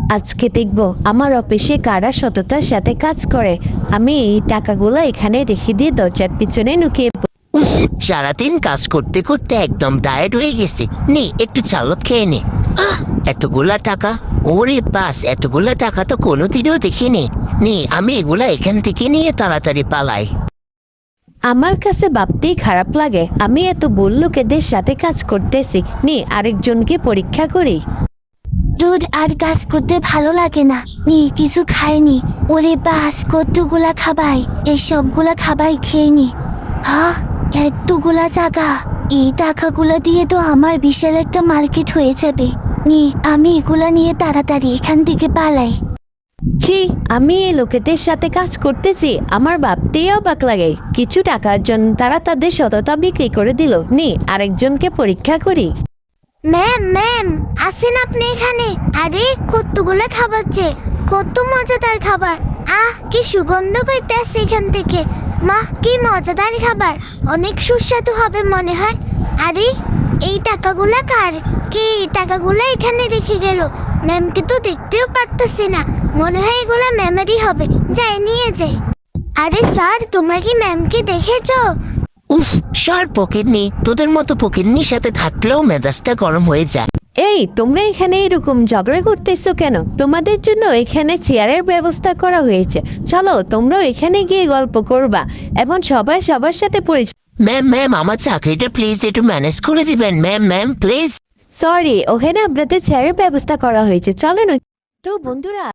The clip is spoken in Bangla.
আজকে দেখব আমার অফিসে কারা সততার সাথে কাজ করে। আমি এই টাকাগুলো এখানে রেখে দিয়ে দরজার পিছনে লুকিয়ে উফ, সারাদিন কাজ করতে করতে একদম টায়ার্ড হয়ে গেছে। নে একটু চালক খেয়ে নে। এতগুলা টাকা! ওরে বাস, এতগুলা টাকা তো কোনোদিনও দেখিনি। নে আমি এগুলা এখান থেকে নিয়ে তাড়াতাড়ি পালাই। আমার কাছে ভাবতেই খারাপ লাগে, আমি এত ভুল লোকেদের সাথে কাজ করতেছি। নি আরেকজনকে পরীক্ষা করি। দুধ আর কাজ করতে ভালো লাগে না, নি কিছু খাইনি। ওরে বাস, কতগুলা খাবাই, এই সবগুলা খাবাই খেয়ে নি। হ্যাঁ, এতগুলা টাকা! এই টাকাগুলো দিয়ে তো আমার বিশাল একটা মার্কেট হয়ে যাবে। নি আমি এগুলা নিয়ে তাড়াতাড়ি এখান থেকে পালাই। ছি, আমি এই লোকেদের সাথে কাজ করতেছি, আমার ভাবতেই অবাক লাগে। কিছু টাকার জন্য তারা তাদের সততা বিক্রি করে দিল। নি আরেকজনকে পরীক্ষা করি। ম্যাম ম্যাম, আছেন আপনি এখানে? আরে কতগুলো খাবার যে, কত মজাদার খাবার! আহ, কি সুগন্ধ পাইতেছে এখান থেকে। মা, কি মজাদার খাবার! অনেক সুস্বাদু হবে মনে হয়। আরে এই টাকাগুলা কার? কে এই টাকাগুলো এখানে রেখে গেল? ম্যামকে তো দেখতেও পারতেছি না, মনে হয় এগুলা ম্যামেরই হবে। যাই নিয়ে যাই। আরে স্যার, তোমরা কি ম্যামকে দেখেছো? উফ, সর পকেটনি, তোদের মতো পকেটনির সাথে থাকলেও মেজাজটা গরম হয়ে যায়। এই তোমরা এখানে এরকম ঝগড়া করতেছো কেন? তোমাদের জন্য এখানে চেয়ারের ব্যবস্থা করা হয়েছে, চলো তোমরাও এখানে গিয়ে গল্প করবা এবং সবাই সবার সাথে পরিচয়। ম্যাম ম্যাম, আমার চাকরিটা প্লিজ একটু ম্যানেজ করে দিবেন। Ma'am ma'am please. সরি, ওখানে আপনাদের চেয়ারের ব্যবস্থা করা হয়েছে, চলো না। তো বন্ধুরা,